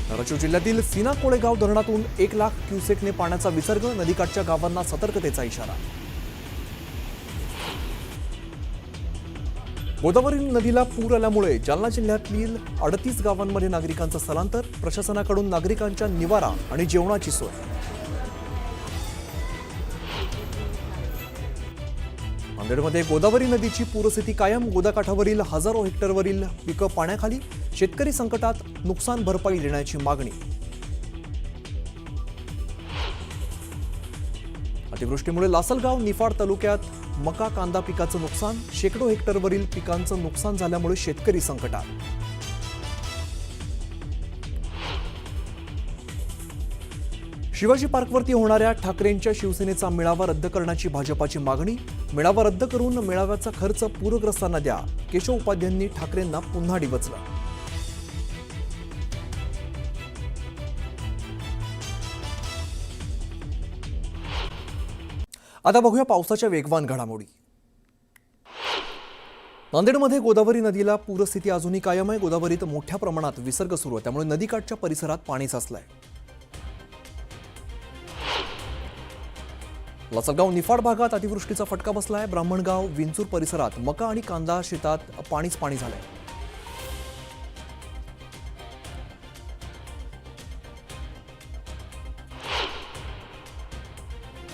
धाराशिव जिल्ह्यातील सीना कोळेगाव धरणातून 1 लाख क्युसेकने पाण्याचा विसर्ग, नदीकाठच्या गावांना सतर्कतेचा इशारा। गोदावरी नदीला पूर आल्यामुळे जालना जिल्ह्यातील 38 गावांमध्ये नागरिकांचं स्थलांतर, प्रशासनाकडून नागरिकांच्या निवारा आणि जेवणाची सोय। नांदेडमध्ये गोदावरी नदीची पूरस्थिती कायम, गोदाकाठावरील हजारो हेक्टरवरील पिकं पाण्याखाली, शेतकरी संकटात, नुकसान भरपाई देण्याची मागणी। अतिवृष्टीमुळे लासलगाव निफाड तालुक्यात मका कांदा पिकाचं नुकसान, शेकडो हेक्टरवरील पिकांचं नुकसान झाल्यामुळे शेतकरी संकटात। शिवाजी पार्कवरती होणाऱ्या ठाकरेंच्या शिवसेनेचा मेळावा रद्द करण्याची भाजपाची मागणी, मेळावा रद्द करून मेळाव्याचा खर्च पूरग्रस्तांना द्या, केशव उपाध्यांनी ठाकरेंना पुन्हा डिवचलं। आता बघूया पावसाच्या वेगवान घडामोडी। नांदेडमध्ये गोदावरी नदीला पूरस्थिती अजूनही कायम आहे। गोदावरीत मोठ्या प्रमाणात विसर्ग सुरू आहे, त्यामुळे नदीकाठच्या परिसरात पाणी साचलंय। लासलगाव निफाड भागात अतिवृष्टीचा फटका बसलाय। ब्राह्मणगाव विंचूर परिसरात मका आणि कांदा शेतात पाणीच पाणी झालंय।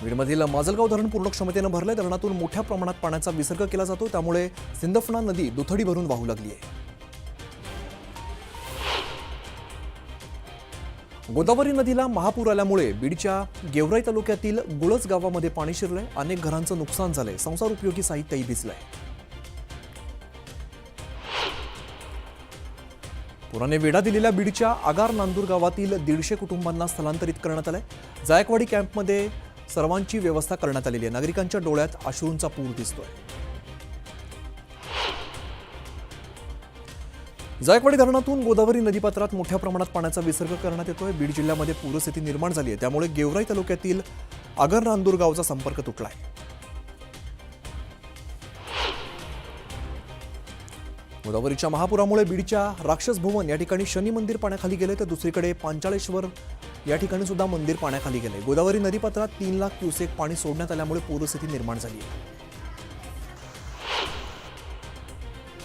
बीडमधील माजलगाव धरण पूर्ण क्षमतेनं भरलंय। धरणातून मोठ्या प्रमाणात पाण्याचा विसर्ग केला जातो, त्यामुळे सिंदफणा नदी दुथडी भरून वाहू लागली आहे। गोदावरी नदीला महापूर आल्यामुळे बीडच्या गेवराई तालुक्यातील गुळज गावामध्ये पाणी शिरलंय। अनेक घरांचं नुकसान झालंय, संसार उपयोगी साहित्यही भिजलंय। पुराने वेढा दिलेल्या बीडच्या आगार नांदूर गावातील 150 कुटुंबांना स्थलांतरित करण्यात आलंय। जायकवाडी कॅम्पमध्ये सर्वांची व्यवस्था करण्यात आलेली आहे। नागरिकांच्या डोळ्यात अश्रूंचा पूर दिसतोय। जायकवाडी धरणातून गोदावरी नदीपात्रात मोठ्या प्रमाणात पाण्याचा विसर्ग करण्यात येतोय। बीड जिल्ह्यामध्ये पूरस्थिती निर्माण झाली आहे, त्यामुळे गेवराई तालुक्यातील आगर नांदूर गावचा संपर्क तुटलाय। गोदावरीच्या महापुरामुळे बीडच्या राक्षस भुवन या ठिकाणी शनी मंदिर पाण्याखाली गेले, तर दुसरीकडे पांचाळेश्वर या ठिकाणी सुद्धा मंदिर पाण्याखाली गेले। गोदावरी नदीपात्रात 3 लाख क्युसेक पाणी सोडण्यात आल्यामुळे पूरस्थिती निर्माण झाली आहे।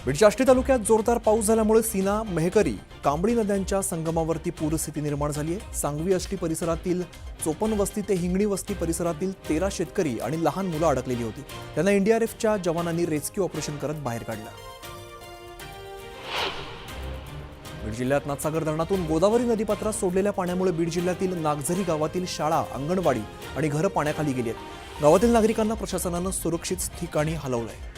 बीडच्या आष्टी तालुक्यात जोरदार पाऊस झाल्यामुळे सीना, मेहकरी, कांबळी नद्यांच्या संगमावरती पूरस्थिती निर्माण झाली आहे। सांगवी आष्टी परिसरातील चोपन वस्ती ते हिंगणी वस्ती परिसरातील 13 शेतकरी आणि लहान मुलं अडकलेली होती, त्यांना एनडीआरएफच्या जवानांनी रेस्क्यू ऑपरेशन करत बाहेर काढलं। बीड जिल्ह्यात नाथसागर धरणातून गोदावरी नदीपात्रात सोडलेल्या पाण्यामुळे बीड जिल्ह्यातील नागझरी गावातील शाळा, अंगणवाडी आणि घरं पाण्याखाली गेली आहेत। गावातील नागरिकांना प्रशासनानं सुरक्षित ठिकाणी हलवलंय।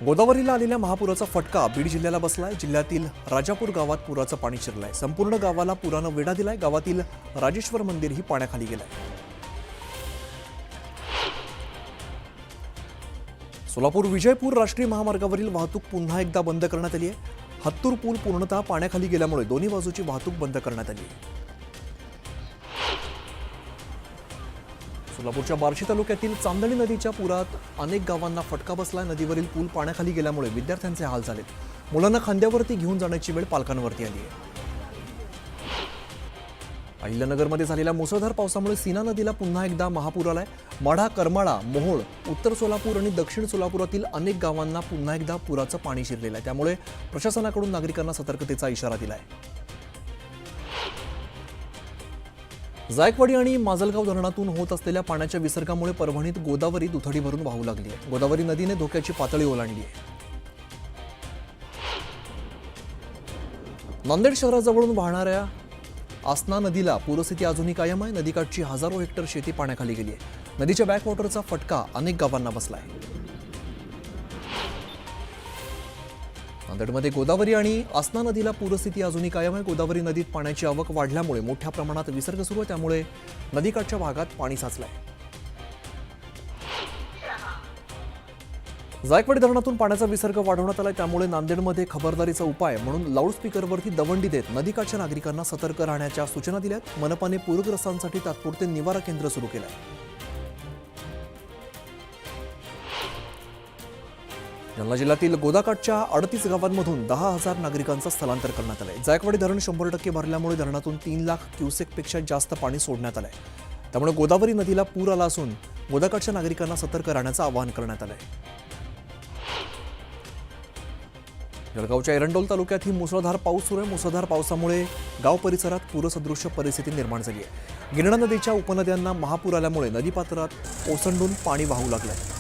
गोदावरीला आलेल्या महापुराचा फटका बीड जिल्ह्याला बसलाय। जिल्ह्यातील राजापूर गावात पुराचं पाणी शिरलंय। संपूर्ण गावाला पुरानं वेढा दिलाय। गावातील राजेश्वर मंदिरही पाण्याखाली गेलंय। सोलापूर विजयपूर राष्ट्रीय महामार्गावरील वाहतूक पुन्हा एकदा बंद करण्यात आली आहे। हत्तूर पूल पूर्णतः पाण्याखाली गेल्यामुळे दोन्ही बाजूची वाहतूक बंद करण्यात आली आहे। सोलापूरच्या बार्शी तालुक्यातील चांदणी नदीच्या पुरात अनेक गावांना फटका बसला। नदीवरील पूल पाण्याखाली गेल्यामुळे विद्यार्थ्यांचे हाल झालेत। मुलांना खांद्यावरती घेऊन जाण्याची वेळ पालकांवरती आली आहे। अहिल्यानगरमध्ये झालेल्या मुसळधार पावसामुळे सीना नदीला पुन्हा एकदा महापूर आलाय। माढा, करमाळा, मोहोळ, उत्तर सोलापूर आणि दक्षिण सोलापुरातील अनेक गावांना पुन्हा एकदा पुराचं पाणी शिरलेलं आहे, त्यामुळे प्रशासनाकडून नागरिकांना सतर्कतेचा इशारा दिलाय। जायकवाडी आणि माजलगाव धरणातून होत असलेल्या पाण्याच्या विसर्गामुळे परभणीत गोदावरी दुथडी भरून वाहू लागली आहे। गोदावरी नदीने धोक्याची पातळी ओलांडली आहे। नांदेड शहराजवळून वाहणाऱ्या आसना नदीला पूरस्थिती अजूनही कायम आहे। नदीकाठची हजारो हेक्टर शेती पाण्याखाली गेली आहे। नदीच्या बॅकवॉटरचा फटका अनेक गावांना बसलाय। नांदेडमध्ये गोदावरी आणि आसना नदीला पूरस्थिती अजूनही कायम आहे। गोदावरी नदीत पाण्याची आवक वाढल्यामुळे मोठ्या प्रमाणात विसर्ग सुरू आहे, त्यामुळे नदीकाठच्या भागात पाणी साचलंय। जायकवाडी धरणातून पाण्याचा विसर्ग वाढवण्यात आलाय, त्यामुळे नांदेडमध्ये खबरदारीचा उपाय म्हणून लाऊडस्पीकरवरती दवंडी देत नदीकाठच्या नागरिकांना सतर्क राहण्याच्या सूचना दिल्यात। मनपाने पूरग्रस्तांसाठी तात्पुरते निवारा केंद्र सुरू केलंय। जालना जिल्ह्यातील गोदाकाठच्या 38 गावांमधून 10,000 नागरिकांचं स्थलांतर करण्यात आलंय. जायकवाडी धरण 100% भरल्यामुळे धरणातून 3 लाख क्युसेकपेक्षा जास्त पाणी सोडण्यात आलंय. त्यामुळे गोदावरी नदीला पूर आला असून गोदाकाठच्या नागरिकांना सतर्क राहण्याचं आवाहन करण्यात आलंय. जळगावच्या एरंडोल तालुक्यात ही मुसळधार पाऊस सुरू आहे. मुसळधार पावसामुळे गाव परिसरात पूरसदृश्य परिस्थिती निर्माण झाली आहे. गिरणा नदीच्या उपनद्यांना महापूर आल्यामुळे नदीपात्रात ओसंडून पाणी वाहू लागलंय.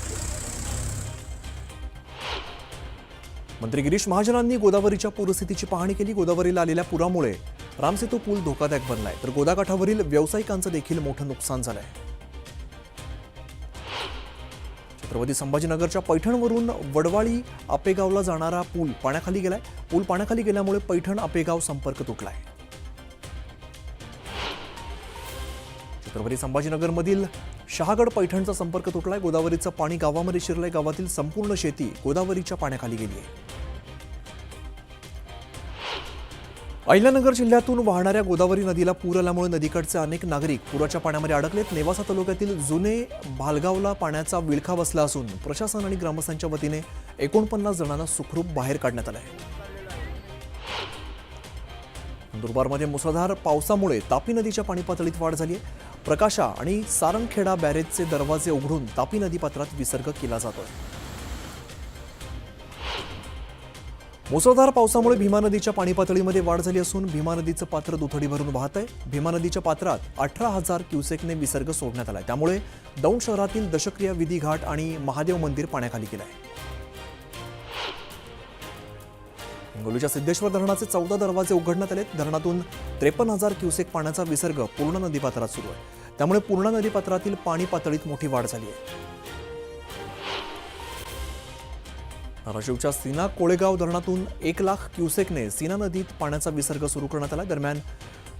मंत्री गिरीश महाजनांनी गोदावरीच्या पूरस्थितीची पाहणी केली. गोदावरीला आलेल्या पुरामुळे रामसेतू पूल धोकादायक बनलाय, तर गोदाकाठावरील व्यावसायिकांचं देखील मोठं नुकसान झालंय. छत्रपती संभाजीनगरच्या पैठणवरून वडवाळी आपेगावला जाणारा पूल पाण्याखाली गेलाय. पूल पाण्याखाली गेल्यामुळे पैठण आपेगाव संपर्क तुटलाय. छत्रपती संभाजीनगरमधील शहागड पैठणचा संपर्क तुटलाय. गोदावरीचं पाणी गावामध्ये शिरलंय. गावातील संपूर्ण शेती गोदावरीच्या पाण्याखाली गेली आहे. अहिल्यानगर जिल्ह्यातून वाहणाऱ्या गोदावरी नदीला पूर आल्यामुळे नदीकडचे अनेक नागरिक पुराच्या पाण्यामध्ये अडकलेत. नेवासा तालुक्यातील जुने भालगावला पाण्याचा विळखा बसला असून प्रशासन आणि ग्रामस्थांच्या वतीने 49 जणांना सुखरूप बाहेर काढण्यात आलं आहे. नंदुरबारमध्ये मुसळधार पावसामुळे तापी नदीच्या पाणी पातळीत वाढ झाली आहे. प्रकाशा आणि सारंगखेडा बॅरेजचे दरवाजे उघडून तापी नदीपात्रात विसर्ग केला जातोय. मुसळधार पावसामुळे भीमा नदीच्या पाणी पातळीमध्ये वाढ झाली असून भीमा नदीचं पात्र दुथडी भरून वाहत आहे. भीमा नदीच्या पात्रात 18,000 क्युसेकने विसर्ग सोडण्यात आलाय. त्यामुळे दौंड शहरातील दशक्रिया विधी घाट आणि महादेव मंदिर पाण्याखाली गेलंय. हिंगोलीच्या सिद्धेश्वर धरणाचे 14 दरवाजे उघडण्यात आले. धरणातून 53,000 क्युसेक पाण्याचा विसर्ग पूर्णा नदीपात्रात सुरू आहे. त्यामुळे पूर्णा नदीपात्रातील पाणी पातळीत मोठी वाढ झाली आहे. धाराशिवच्या सीना कोळेगाव धरणातून 1 लाख क्युसेकने सीना नदीत पाण्याचा विसर्ग सुरू करण्यात आला. दरम्यान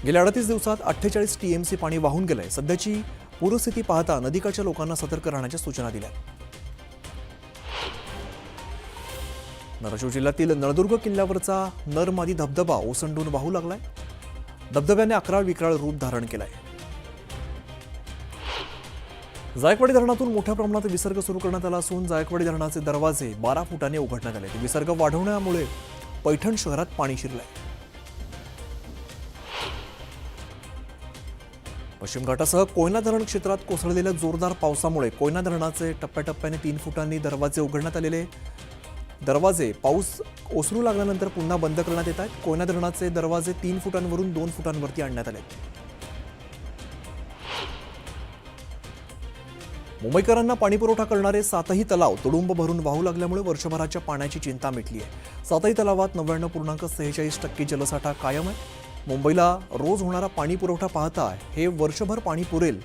गेल्या 38 दिवसात 48 टीएमसी पाणी वाहून गेलंय. सध्याची पूरस्थिती पाहता नदीकाठच्या लोकांना सतर्क राहण्याच्या सूचना दिल्या. धाराशिव जिल्ह्यातील नळदुर्ग किल्ल्यावरचा नरमादी धबधबा ओसंडून वाहू लागलाय. धबधब्याने अकराळ विक्राळ रूप धारण केलाय. जायकवाडी धरणातून मोठ्या प्रमाणात विसर्ग सुरू करण्यात आला असून जायकवाडी धरणाचे दरवाजे 12 फुटाने उघडण्यात आले. विसर्ग वाढवण्यामुळे पैठण शहरात पाणी शिरलंय. पश्चिम घाटासह कोयना धरण क्षेत्रात कोसळलेल्या जोरदार पावसामुळे कोयना धरणाचे टप्प्याटप्प्याने 3 फुटांनी दरवाजे उघडण्यात आलेले. दरवाजे पाऊस ओसरू लागल्यानंतर पुन्हा बंद करण्यात येत आहेत. कोयना धरणाचे दरवाजे 3 फुटांवरून 2 फुटांवरती आणण्यात आले. मुंबईकरांना पाणीपुरवठा करणारे 7ही तलाव तुडुंब भरून वाहू लागल्यामुळे वर्षभराच्या पाण्याची चिंता मिटली आहे. 7ही तलावात 99.46% जलसाठा कायम आहे. मुंबईला रोज होणारा पाणी पुरवठा पाहता हे वर्षभर पाणी पुरेल.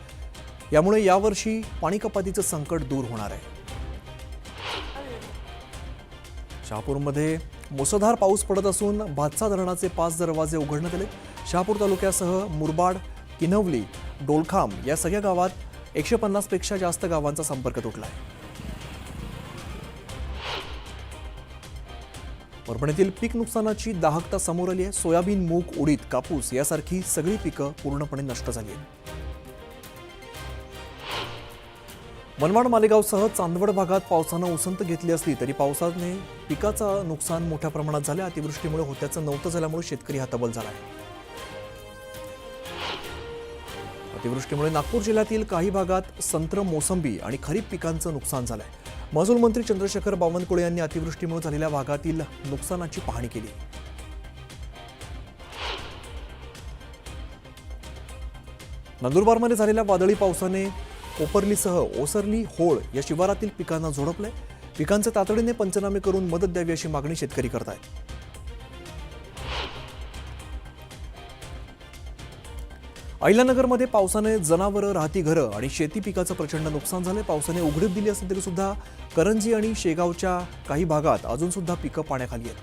यामुळे यावर्षी पाणी कपातीचं संकट दूर होणार आहे. शहापूरमध्ये मुसळधार पाऊस पडत असून भातसा धरणाचे 5 दरवाजे उघडण्यात आले. शहापूर तालुक्यासह मुरबाड, किनवली, डोलखाम या सगळ्या गावात 150 पेक्षा जास्त गावांचा संपर्क तुटलाय. परभणीतील पीक नुकसानाची दाहकता समोर आली आहे. सोयाबीन, मूग, उडीद, कापूस यासारखी सगळी पिकं पूर्णपणे नष्ट झाली आहेत. मनमाड, मालेगावसह चांदवड भागात पावसानं उसंत घेतली असली तरी पावसाने पिकाचं नुकसान मोठ्या प्रमाणात झालं. अतिवृष्टीमुळे होत्याचं नव्हतं झाल्यामुळे शेतकरी हतबल झाला आहे. अतिवृष्टीमुळे नागपूर जिल्ह्यातील काही भागात संत्र, मोसंबी आणि खरीप पिकांचं नुकसान झालंय. महसूल मंत्री चंद्रशेखर बावनकुळे यांनी अतिवृष्टीमुळे झालेल्या भागातील नुकसानाची पाहणी केली. नंदुरबारमध्ये झालेल्या वादळी पावसाने कोपरलीसह ओसरली, होळ या शिवारातील पिकांना झोडपलंय. पिकांचे तातडीने पंचनामे करून मदत द्यावी अशी मागणी शेतकरी करतायत. अहिल्यानगरमध्ये पावसाने जनावरं, राहती घरं आणि शेती पिकाचं प्रचंड नुकसान झालंय. पावसाने उघडीप दिली असली तरी सुद्धा करंजी आणि शेगावच्या काही भागात अजून सुद्धा पिकं पाण्याखाली आहेत.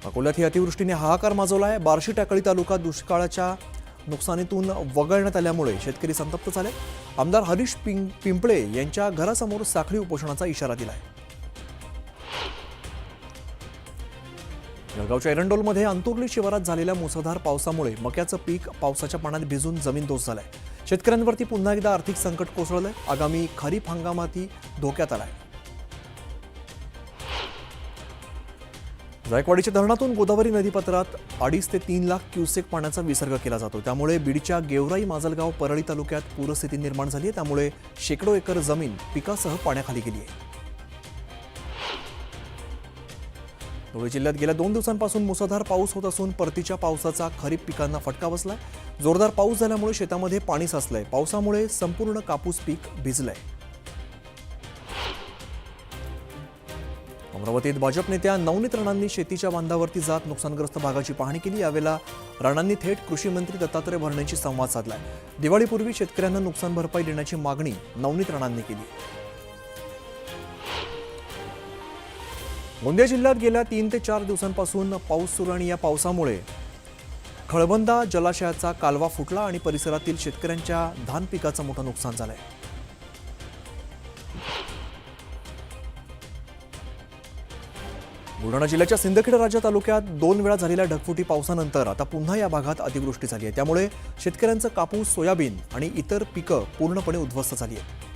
अकोल्यात ही अतिवृष्टीने हाहाकार माजवलाय. बार्शी टाकळी तालुका दुष्काळाच्या नुकसानीतून वगळण्यात आल्यामुळे शेतकरी संतप्त झाले. आमदार हरीश पिंपळे यांच्या घरासमोर साखळी उपोषणाचा इशारा दिलाय. जळगावच्या एरंडोलमध्ये अंतुर्ली शिवारात झालेल्या मुसळधार पावसामुळे मक्याचं पीक पावसाच्या पाण्यात भिजून जमीनदोस्त झालंय. शेतकऱ्यांवरती पुन्हा एकदा आर्थिक संकट कोसळलंय. आगामी खरीप हंगामातही धोक्यात आलाय. जायकवाडीच्या धरणातून गोदावरी नदीपात्रात 2.5 ते 3 लाख क्युसेक पाण्याचा विसर्ग केला जातो. त्यामुळे बीडच्या गेवराई, माजलगाव, परळी तालुक्यात पूरस्थिती निर्माण झाली आहे. त्यामुळे शेकडो एकर जमीन पिकासह पाण्याखाली गेली आहे. धुळे जिल्ह्यात गेल्या 2 दिवसांपासून मुसळधार पाऊस होत असून परतीच्या पावसाचा खरीप पिकांना फटका बसलाय. जोरदार पाऊस झाल्यामुळे शेतामध्ये पाणी साचलंय. पावसामुळे संपूर्ण कापूस पीक भिजलंय. अमरावतीत भाजप नेत्या नवनीत राणांनी शेतीच्या बांधावरती जात नुकसानग्रस्त भागाची पाहणी केली. यावेळेला राणांनी थेट कृषी मंत्री दत्तात्रय भरणेंशी संवाद साधलाय. दिवाळीपूर्वी शेतकऱ्यांना नुकसान भरपाई देण्याची मागणी नवनीत राणांनी केली. गोंदिया जिल्ह्यात गेल्या 3 ते 4 दिवसांपासून पाऊस सुरू आणि या पावसामुळे खळबंदा जलाशयाचा कालवा फुटला आणि परिसरातील शेतकऱ्यांच्या धान पिकाचं मोठं नुकसान झालंय. बुलढाणा जिल्ह्याच्या सिंदखेड राजा तालुक्यात 2 वेळा झालेल्या ढगफुटी पावसानंतर आता पुन्हा या भागात अतिवृष्टी झाली आहे. त्यामुळे शेतकऱ्यांचं कापूस, सोयाबीन आणि इतर पिकं पूर्णपणे उद्ध्वस्त झाली आहेत.